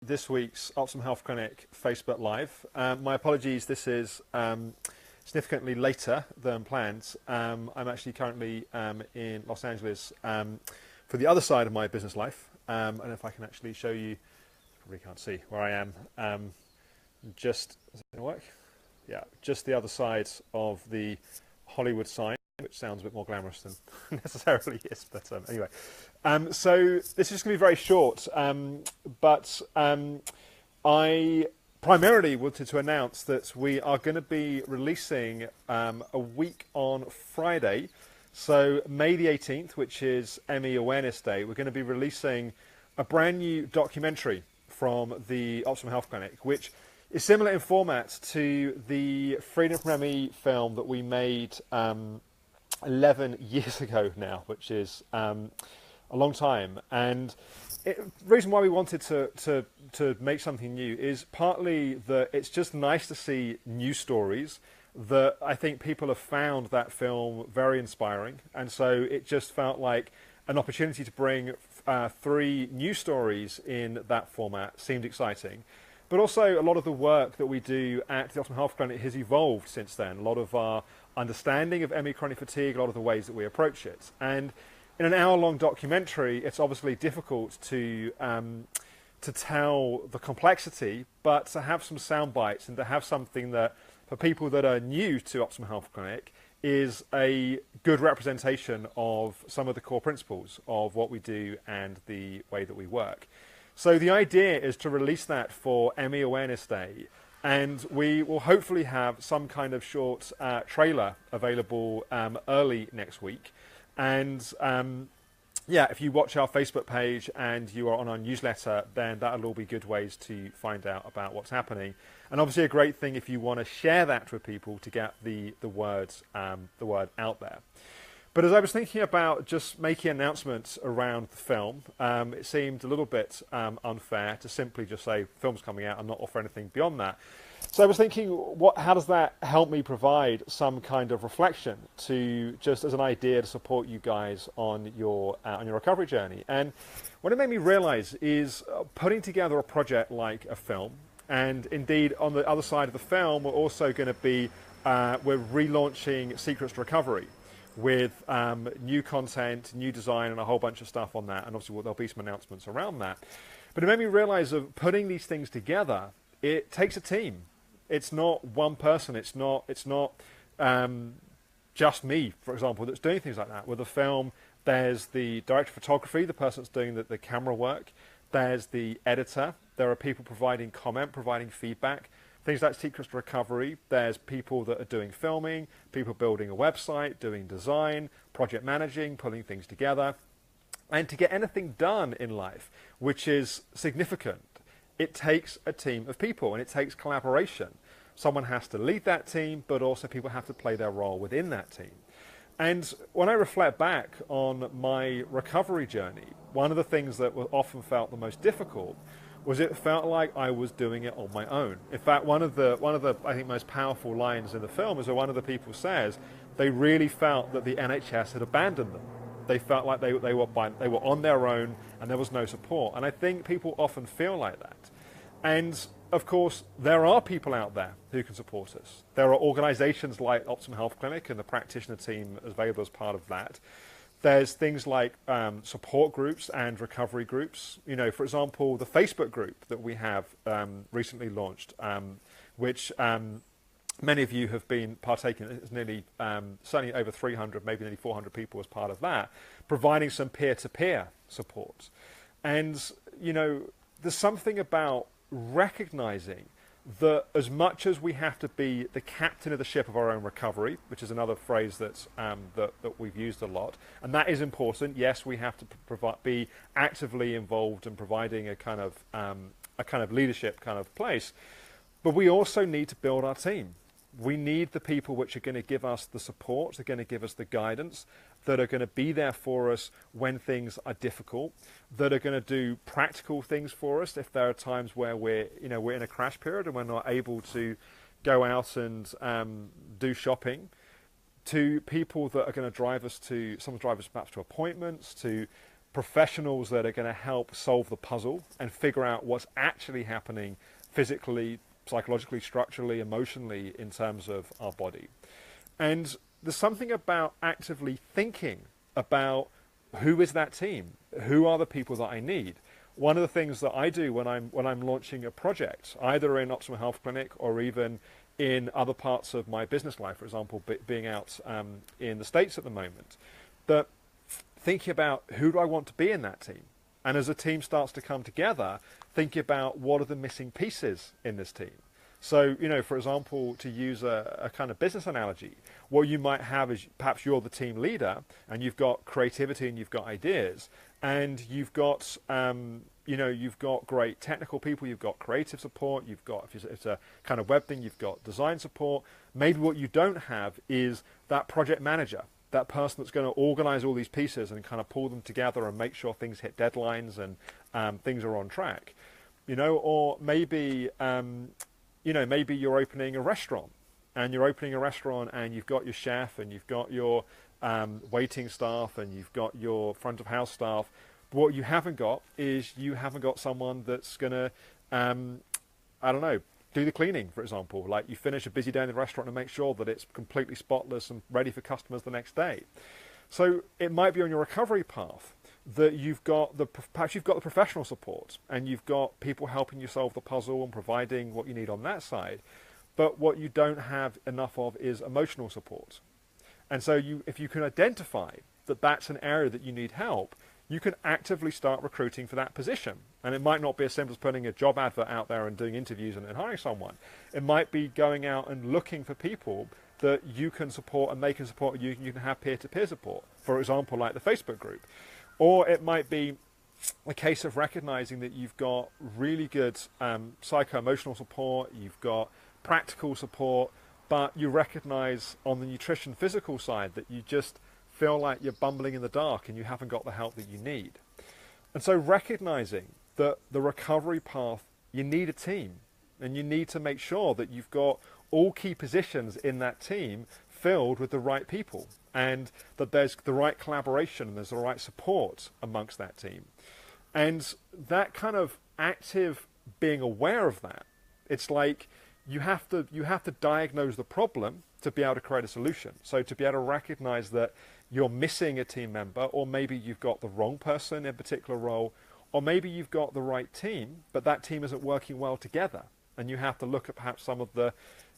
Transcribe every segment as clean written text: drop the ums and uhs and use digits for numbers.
this week's Optimum Health Clinic Facebook Live. My apologies, this is significantly later than planned. I'm actually currently in Los Angeles for the other side of my business life. And if I can actually show you, probably can't see where I am. Just, is it going to work? Yeah, just the other side of the Hollywood sign, which sounds a bit more glamorous than necessarily is, but anyway. So this is going to be very short, but I primarily wanted to announce that we are going to be releasing a week on Friday, so May the 18th, which is ME Awareness Day. We're going to be releasing a brand new documentary from the Optimum Health Clinic, which is similar in format to the Freedom from ME film that we made 11 years ago now, which is a long time. And the reason why we wanted to make something new is partly that it's just nice to see new stories that I think people have found that film very inspiring. And so it just felt like an opportunity to bring 3 new stories in that format seemed exciting. But also a lot of the work that we do at the Optimum Health Clinic has evolved since then. A lot of our understanding of ME chronic fatigue, a lot of the ways that we approach it. And in an hour-long documentary, it's obviously difficult to tell the complexity, but to have some sound bites and to have something that, for people that are new to Optimum Health Clinic, is a good representation of some of the core principles of what we do and the way that we work. So the idea is to release that for ME Awareness Day, and we will hopefully have some kind of short trailer available early next week. And yeah, if you watch our Facebook page and you are on our newsletter, then that'll all be good ways to find out about what's happening. And obviously a great thing if you want to share that with people to get the word out there. But as I was thinking about just making announcements around the film, it seemed a little bit unfair to simply just say, film's coming out and not offer anything beyond that. So I was thinking, how does that help me provide some kind of reflection to just as an idea to support you guys on your recovery journey? And what it made me realize is putting together a project like a film, and indeed on the other side of the film, we're also going to be, we're relaunching Secrets to Recovery, with new content, new design, and a whole bunch of stuff on that. And obviously there'll be some announcements around that. But it made me realize of putting these things together, it takes a team. It's not one person. It's not just me, for example, that's doing things like that. With a film, there's the director of photography, the person that's doing the camera work. There's the editor. There are people providing comment, providing feedback. Things like Secrets to Recovery, there's people that are doing filming, people building a website, doing design, project managing, pulling things together. And to get anything done in life, which is significant, it takes a team of people and it takes collaboration. Someone has to lead that team, but also people have to play their role within that team. And when I reflect back on my recovery journey, one of the things that often felt the most difficult was it felt like I was doing it on my own. In fact, one of the I think most powerful lines in the film is where one of the people says they really felt that the NHS had abandoned them. They felt like they were on their own and there was no support. And I think people often feel like that. And of course, there are people out there who can support us. There are organizations like Optimum Health Clinic and the practitioner team available as part of that. There's things like support groups and recovery groups. You know, for example, the Facebook group that we have recently launched, which many of you have been partaking in. It's nearly, certainly over 300, maybe nearly 400 people as part of that, providing some peer-to-peer support. And, you know, there's something about recognizing that as much as we have to be the captain of the ship of our own recovery, which is another phrase that's, that we've used a lot, and that is important. Yes, we have to be actively involved in providing a kind of leadership kind of place, but we also need to build our team. We need the people which are going to give us the support, they're going to give us the guidance, that are going to be there for us when things are difficult, that are going to do practical things for us if there are times where we're in a crash period and we're not able to go out and do shopping, to people that are going to drive us perhaps to appointments, to professionals that are going to help solve the puzzle and figure out what's actually happening physically, psychologically, structurally, emotionally in terms of our body. And there's something about actively thinking about who is that team, who are the people that I need. One of the things that I do when I'm launching a project, either in Optimal Health Clinic or even in other parts of my business life, for example, being out in the States at the moment, that thinking about who do I want to be in that team. And as a team starts to come together, thinking about what are the missing pieces in this team. So, for example, to use a kind of business analogy, what you might have is perhaps you're the team leader and you've got creativity and you've got ideas and you've got, you've got great technical people, you've got creative support, you've got, if it's a kind of web thing, you've got design support. Maybe what you don't have is that project manager, that person that's going to organize all these pieces and kind of pull them together and make sure things hit deadlines and things are on track. Or maybe, maybe you're opening a restaurant and you've got your chef and you've got your waiting staff and you've got your front of house staff. But what you haven't got is you haven't got someone that's going to, do the cleaning, for example. Like you finish a busy day in the restaurant and make sure that it's completely spotless and ready for customers the next day. So it might be on your recovery path that perhaps you've got the professional support and you've got people helping you solve the puzzle and providing what you need on that side. But what you don't have enough of is emotional support. And so if you can identify that that's an area that you need help, you can actively start recruiting for that position. And it might not be as simple as putting a job advert out there and doing interviews and hiring someone. It might be going out and looking for people that you can support and they can support you. You can have peer-to-peer support, for example, like the Facebook group. Or it might be a case of recognizing that you've got really good psycho-emotional support, you've got practical support, but you recognize on the nutrition physical side that you just feel like you're bumbling in the dark and you haven't got the help that you need. And so recognizing that the recovery path, you need a team and you need to make sure that you've got all key positions in that team filled with the right people and that there's the right collaboration and there's the right support amongst that team. And that kind of active being aware of that, it's like you have to diagnose the problem to be able to create a solution. So to be able to recognize that you're missing a team member, or maybe you've got the wrong person in a particular role, or maybe you've got the right team, but that team isn't working well together. And you have to look at perhaps some of the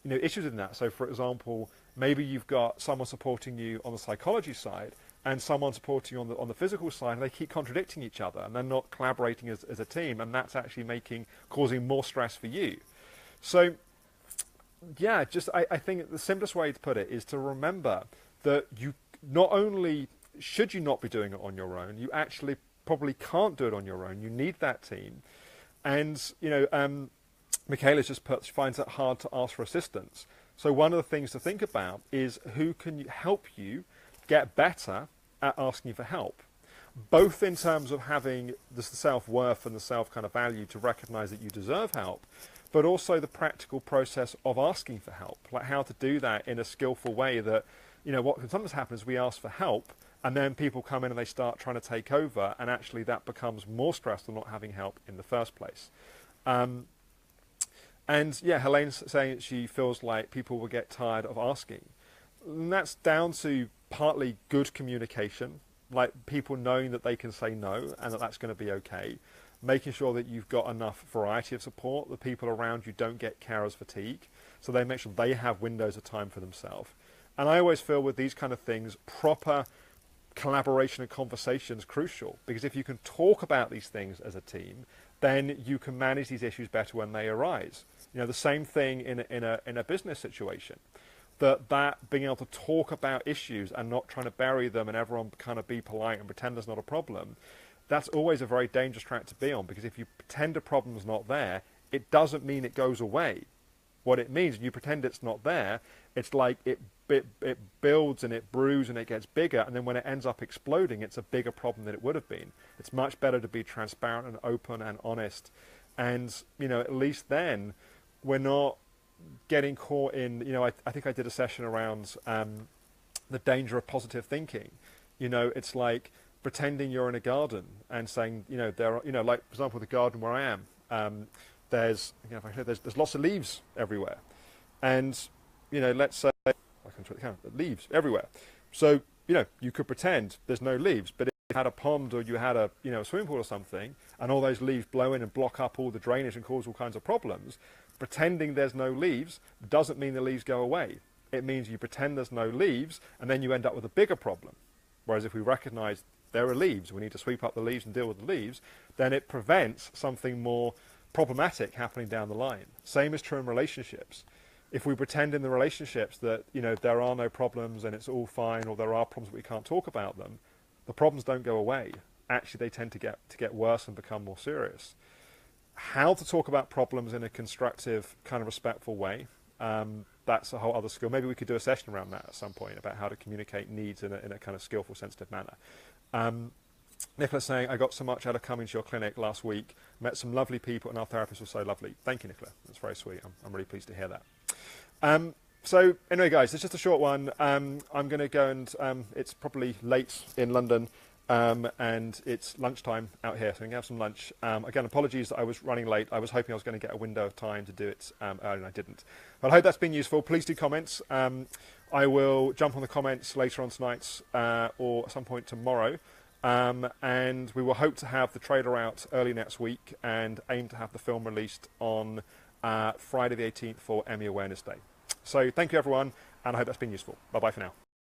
issues in that. So for example, maybe you've got someone supporting you on the psychology side and someone supporting you on the physical side, and they keep contradicting each other and they're not collaborating as a team, and that's actually causing more stress for you. So yeah, I think the simplest way to put it is to remember that you not only should you not be doing it on your own, you actually probably can't do it on your own. You need that team. And, Michaela's just finds it hard to ask for assistance. So one of the things to think about is who can help you get better at asking for help, both in terms of having the self-worth and the self kind of value to recognize that you deserve help, but also the practical process of asking for help, like how to do that in a skillful way that, what can sometimes happen is we ask for help and then people come in and they start trying to take over, and actually that becomes more stress than not having help in the first place. And yeah, Helene's saying that she feels like people will get tired of asking. And that's down to partly good communication, like people knowing that they can say no and that that's going to be okay. Making sure that you've got enough variety of support, the people around you don't get carers fatigue, so they make sure they have windows of time for themselves. And I always feel with these kind of things, proper collaboration and conversation is crucial, because if you can talk about these things as a team, then you can manage these issues better when they arise. The same thing in a business situation, that being able to talk about issues and not trying to bury them and everyone kind of be polite and pretend there's not a problem, that's always a very dangerous track to be on, because if you pretend a problem's not there, it doesn't mean it goes away. What it means, when you pretend it's not there, it's like it builds and it brews and it gets bigger, and then when it ends up exploding, it's a bigger problem than it would have been. It's much better to be transparent and open and honest, and at least then we're not getting caught in, I think I did a session around the danger of positive thinking. It's like pretending you're in a garden and saying, you know, there are, you know, like for example, the garden where I am, there's, you know, there's lots of leaves everywhere, and you know, let's say I can try the camera, leaves everywhere. So you know, you could pretend there's no leaves, but if you had a pond or you had a, you know, a swimming pool or something, and all those leaves blow in and block up all the drainage and cause all kinds of problems, pretending there's no leaves doesn't mean the leaves go away. It means you pretend there's no leaves, and then you end up with a bigger problem. Whereas if we recognise there are leaves, we need to sweep up the leaves and deal with the leaves, then it prevents something more problematic happening down the line. Same is true in relationships. If we pretend in the relationships that, you know, there are no problems and it's all fine, or there are problems but we can't talk about them, the problems don't go away. Actually, they tend to get worse and become more serious. How to talk about problems in a constructive, kind of respectful way, that's a whole other skill. Maybe we could do a session around that at some point, about how to communicate needs in a kind of skillful, sensitive manner. Nicola's saying, I got so much out of coming to your clinic last week, met some lovely people, and our therapist was so lovely. Thank you, Nicola. That's very sweet. I'm really pleased to hear that. So anyway, guys, it's just a short one. I'm going to go and it's probably late in London, and it's lunchtime out here, so we can have some lunch. Again, apologies that I was running late. I was hoping I was going to get a window of time to do it earlier, and I didn't. But I hope that's been useful. Please do comments. I will jump on the comments later on tonight or at some point tomorrow. And we will hope to have the trailer out early next week and aim to have the film released on Friday the 18th for Emmy Awareness Day. So thank you, everyone, and I hope that's been useful. Bye-bye for now.